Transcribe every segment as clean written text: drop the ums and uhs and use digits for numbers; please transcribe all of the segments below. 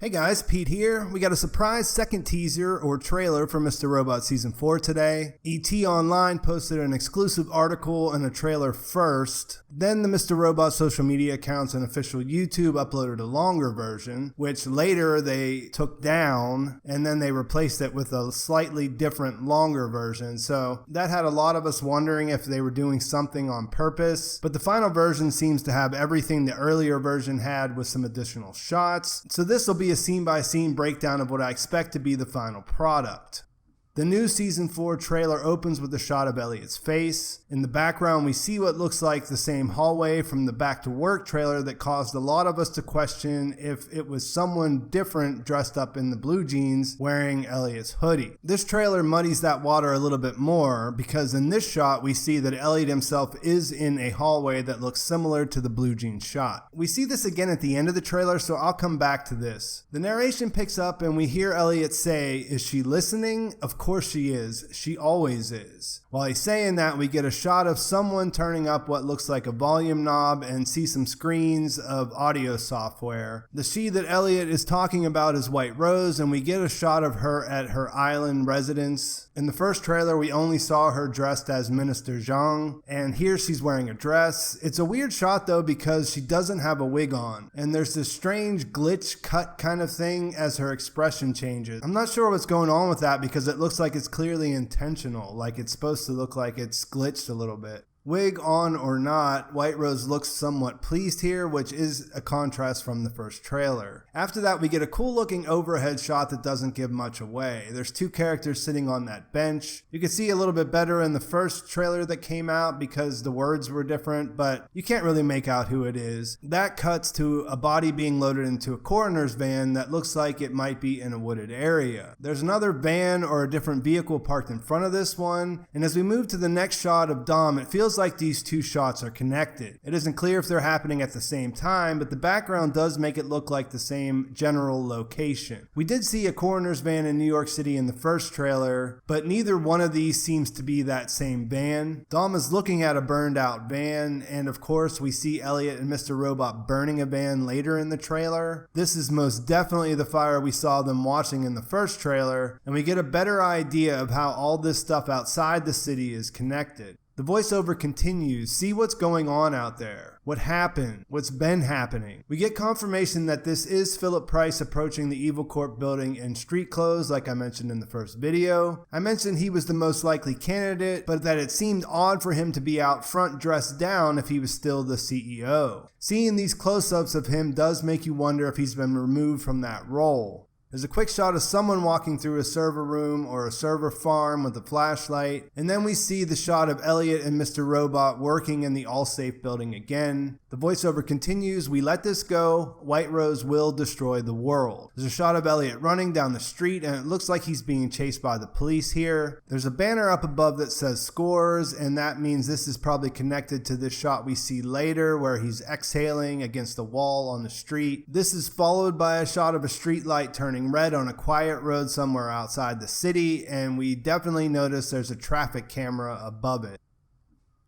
Hey guys, Pete here. We got a surprise second teaser or trailer for Mr. Robot Season 4 today. ET Online posted an exclusive article and a trailer first. Then the Mr. Robot social media accounts and official YouTube uploaded a longer version, which later they took down, and then they replaced it with a slightly different longer version. So that had a lot of us wondering if they were doing something on purpose. But the final version seems to have everything the earlier version had with some additional shots. So this will be a scene-by-scene breakdown of what I expect to be the final product. The new Season 4 trailer opens with a shot of Elliot's face. In the background, we see what looks like the same hallway from the Back to Work trailer that caused a lot of us to question if it was someone different dressed up in the blue jeans wearing Elliot's hoodie. This trailer muddies that water a little bit more because in this shot, we see that Elliot himself is in a hallway that looks similar to the blue jeans shot. We see this again at the end of the trailer, so I'll come back to this. The narration picks up and we hear Elliot say, "Is she listening? Of course she is. She always is." While he's saying that, we get a shot of someone turning up what looks like a volume knob and see some screens of audio software. The she that Elliot is talking about is Whiterose, and we get a shot of her at her island residence. In the first trailer, we only saw her dressed as Minister Zhang, and here she's wearing a dress. It's a weird shot though because she doesn't have a wig on, and there's this strange glitch cut kind of thing as her expression changes. I'm not sure what's going on with that because it looks like it's clearly intentional, like it's supposed to look like it's glitched a little bit. Wig on or not, Whiterose looks somewhat pleased here, which is a contrast from the first trailer. After that, we get a cool looking overhead shot that doesn't give much away. There's two characters sitting on that bench. You can see a little bit better in the first trailer that came out because the words were different, but you can't really make out who it is. That cuts to a body being loaded into a coroner's van that looks like it might be in a wooded area. There's another van or a different vehicle parked in front of this one, and as we move to the next shot of Dom, it feels like these two shots are connected. It isn't clear if they're happening at the same time, but the background does make it look like the same general location. We did see a coroner's van in New York City in the first trailer, but neither one of these seems to be that same van. Dom is looking at a burned out van, and of course we see Elliot and Mr. Robot burning a van later in the trailer. This is most definitely the fire we saw them watching in the first trailer, and we get a better idea of how all this stuff outside the city is connected. The voiceover continues, "See what's going on out there. What happened? What's been happening?" We get confirmation that this is Phillip Price approaching the Evil Corp building in street clothes like I mentioned in the first video. I mentioned he was the most likely candidate, but that it seemed odd for him to be out front dressed down if he was still the CEO. Seeing these close-ups of him does make you wonder if he's been removed from that role. There's a quick shot of someone walking through a server room or a server farm with a flashlight, and then we see the shot of Elliot and Mr. Robot working in the Allsafe building again. The voiceover continues, "We let this go. Whiterose will destroy the world." There's a shot of Elliot running down the street, and it looks like he's being chased by the police here. There's a banner up above that says scores, and that means this is probably connected to this shot we see later where he's exhaling against the wall on the street. This is followed by a shot of a street light turning red on a quiet road somewhere outside the city, and we definitely notice there's a traffic camera above it.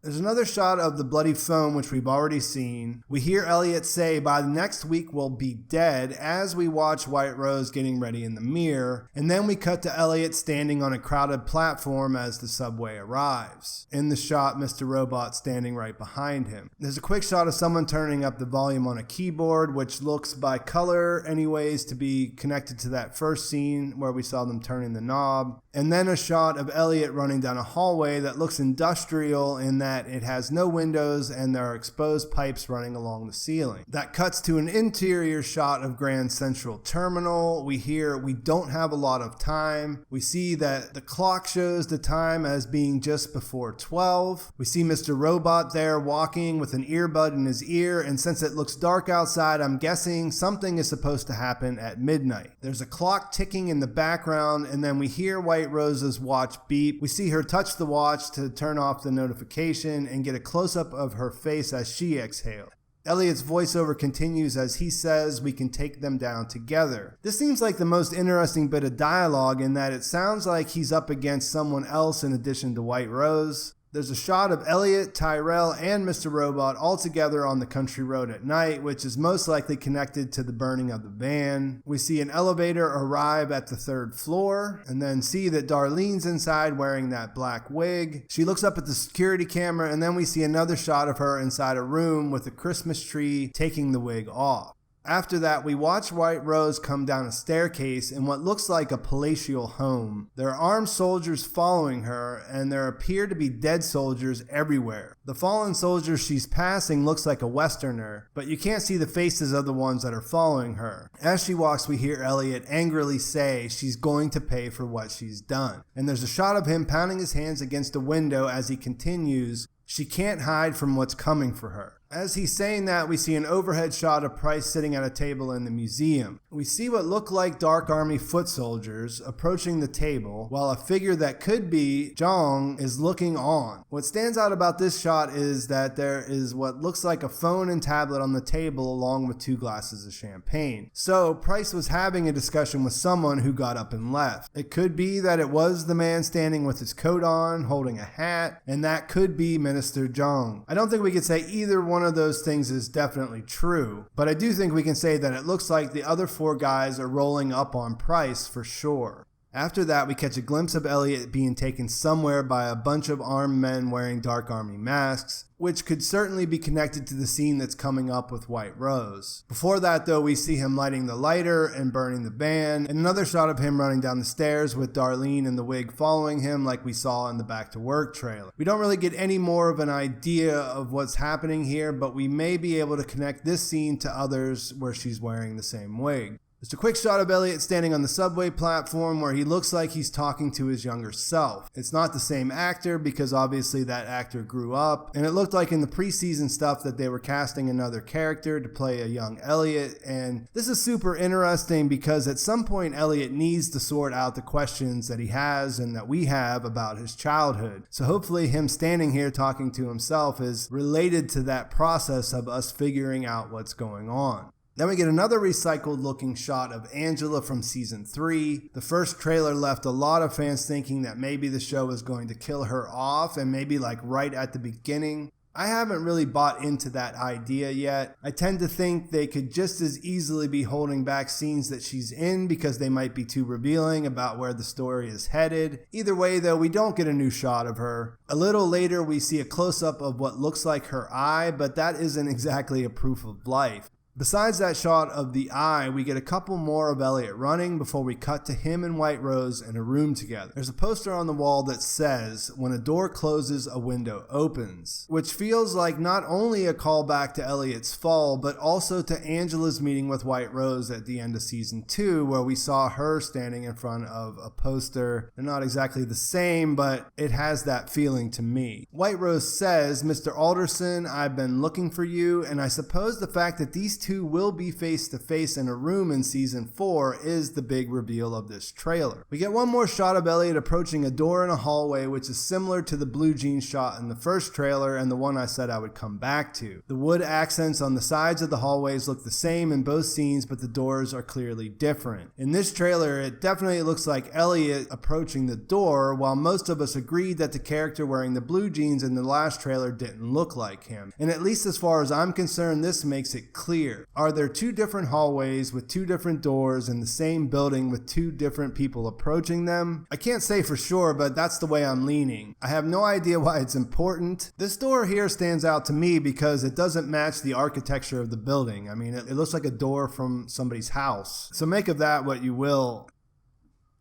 There's another shot of the bloody phone, which we've already seen. We hear Elliot say, "By the next week we'll be dead," as we watch Whiterose getting ready in the mirror, and then we cut to Elliot standing on a crowded platform as the subway arrives. In the shot, Mr. Robot standing right behind him. There's a quick shot of someone turning up the volume on a keyboard, which looks by color anyways to be connected to that first scene where we saw them turning the knob. And then a shot of Elliot running down a hallway that looks industrial in that it has no windows and there are exposed pipes running along the ceiling. That cuts to an interior shot of Grand Central Terminal. We hear, "We don't have a lot of time." We see that the clock shows the time as being just before 12. We see Mr. Robot there walking with an earbud in his ear, and since it looks dark outside, I'm guessing something is supposed to happen at midnight. There's a clock ticking in the background, and then we hear Whiterose's watch beep. We see her touch the watch to turn off the notification and get a close-up of her face as she exhales. Elliot's voiceover continues as he says, "We can take them down together." This seems like the most interesting bit of dialogue in that it sounds like he's up against someone else in addition to Whiterose. There's a shot of Elliot, Tyrell, and Mr. Robot all together on the country road at night, which is most likely connected to the burning of the van. We see an elevator arrive at the 3rd floor, and then see that Darlene's inside wearing that black wig. She looks up at the security camera, and then we see another shot of her inside a room with a Christmas tree taking the wig off. After that, we watch Whiterose come down a staircase in what looks like a palatial home. There are armed soldiers following her, and there appear to be dead soldiers everywhere. The fallen soldier she's passing looks like a Westerner, but you can't see the faces of the ones that are following her. As she walks, we hear Elliot angrily say she's going to pay for what she's done. And there's a shot of him pounding his hands against a window as he continues, "She can't hide from what's coming for her." As he's saying that, we see an overhead shot of Price sitting at a table in the museum. We see what look like Dark Army foot soldiers approaching the table, while a figure that could be Zhang is looking on. What stands out about this shot is that there is what looks like a phone and tablet on the table along with 2 glasses of champagne. So Price was having a discussion with someone who got up and left. It could be that it was the man standing with his coat on, holding a hat, and that could be Minister Zhang. I don't think we could say either one of those things is definitely true, but I do think we can say that it looks like the other 4 guys are rolling up on Price for sure. After that, we catch a glimpse of Elliot being taken somewhere by a bunch of armed men wearing Dark Army masks, which could certainly be connected to the scene that's coming up with Whiterose. Before that, though, we see him lighting the lighter and burning the van, and another shot of him running down the stairs with Darlene in the wig following him like we saw in the Back to Work trailer. We don't really get any more of an idea of what's happening here, but we may be able to connect this scene to others where she's wearing the same wig. Just a quick shot of Elliot standing on the subway platform where he looks like he's talking to his younger self. It's not the same actor because obviously that actor grew up, and it looked like in the preseason stuff that they were casting another character to play a young Elliot, and this is super interesting because at some point Elliot needs to sort out the questions that he has and that we have about his childhood. So hopefully him standing here talking to himself is related to that process of us figuring out what's going on. Then we get another recycled looking shot of Angela from season 3. The first trailer left a lot of fans thinking that maybe the show was going to kill her off, and maybe like right at the beginning. I haven't really bought into that idea yet. I tend to think they could just as easily be holding back scenes that she's in because they might be too revealing about where the story is headed. Either way though, we don't get a new shot of her. A little later we see a close-up of what looks like her eye, but that isn't exactly a proof of life. Besides that shot of the eye, we get a couple more of Elliot running before we cut to him and Whiterose in a room together. There's a poster on the wall that says, "When a door closes, a window opens," which feels like not only a callback to Elliot's fall, but also to Angela's meeting with Whiterose at the end of season 2, where we saw her standing in front of a poster. They're not exactly the same, but it has that feeling to me. Whiterose says, "Mr. Alderson, I've been looking for you," and I suppose the fact that these two will be face to face in a room in season 4 is the big reveal of this trailer. We get one more shot of Elliot approaching a door in a hallway, which is similar to the blue jeans shot in the first trailer and the one I said I would come back to. The wood accents on the sides of the hallways look the same in both scenes, but the doors are clearly different. In this trailer, it definitely looks like Elliot approaching the door, while most of us agreed that the character wearing the blue jeans in the last trailer didn't look like him. And at least as far as I'm concerned, this makes it clear. Are there 2 different hallways with 2 different doors in the same building with 2 different people approaching them? I can't say for sure, but that's the way I'm leaning. I have no idea why it's important. This door here stands out to me because it doesn't match the architecture of the building. I mean, it looks like a door from somebody's house. So make of that what you will.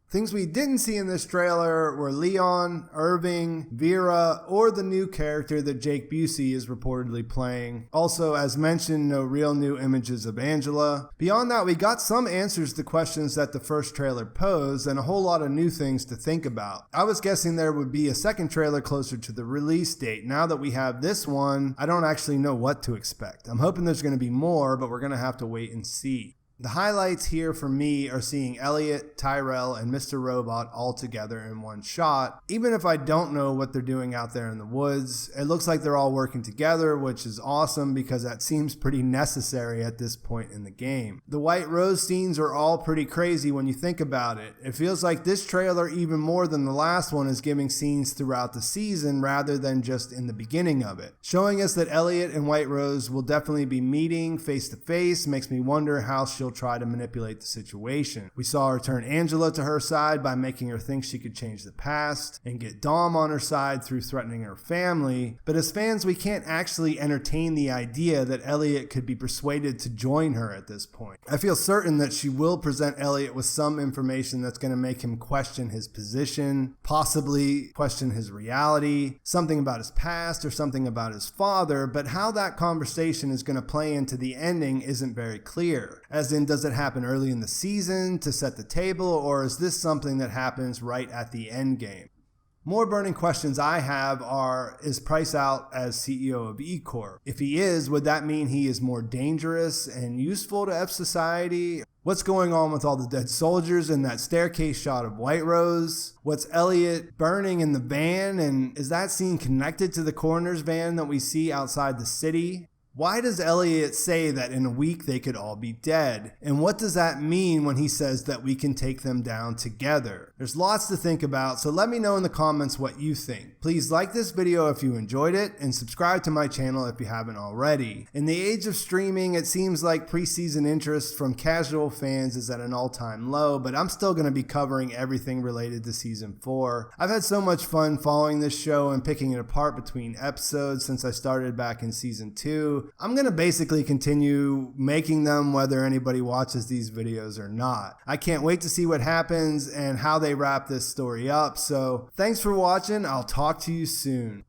Things we didn't see in this trailer were Leon, Irving, Vera, or the new character that Jake Busey is reportedly playing. Also, as mentioned, no real new images of Angela. Beyond that, we got some answers to questions that the first trailer posed and a whole lot of new things to think about. I was guessing there would be a second trailer closer to the release date. Now that we have this one, I don't actually know what to expect. I'm hoping there's going to be more, but we're going to have to wait and see. The highlights here for me are seeing Elliot, Tyrell, and Mr. Robot all together in one shot. Even if I don't know what they're doing out there in the woods, it looks like they're all working together, which is awesome because that seems pretty necessary at this point in the game. The Whiterose scenes are all pretty crazy when you think about it. It feels like this trailer, even more than the last one, is giving scenes throughout the season rather than just in the beginning of it. Showing us that Elliot and Whiterose will definitely be meeting face to face makes me wonder how she'll try to manipulate the situation. We saw her turn Angela to her side by making her think she could change the past and get Dom on her side through threatening her family, but as fans we can't actually entertain the idea that Elliot could be persuaded to join her at this point. I feel certain that she will present Elliot with some information that's going to make him question his position, possibly question his reality, something about his past or something about his father, but how that conversation is going to play into the ending isn't very clear. As in, does it happen early in the season to set the table, or is this something that happens right at the end game? More burning questions I have are, is Price out as CEO of E-Corp? If he is, would that mean he is more dangerous and useful to F Society? What's going on with all the dead soldiers in that staircase shot of Whiterose? What's Elliot burning in the van, and is that scene connected to the coroner's van that we see outside the city? Why does Elliot say that in a week they could all be dead? And what does that mean when he says that we can take them down together? There's lots to think about, so let me know in the comments what you think. Please like this video if you enjoyed it, and subscribe to my channel if you haven't already. In the age of streaming, it seems like preseason interest from casual fans is at an all-time low, but I'm still going to be covering everything related to Season 4. I've had so much fun following this show and picking it apart between episodes since I started back in Season 2. I'm going to basically continue making them whether anybody watches these videos or not. I can't wait to see what happens and how they wrap this story up. So thanks for watching. I'll talk to you soon.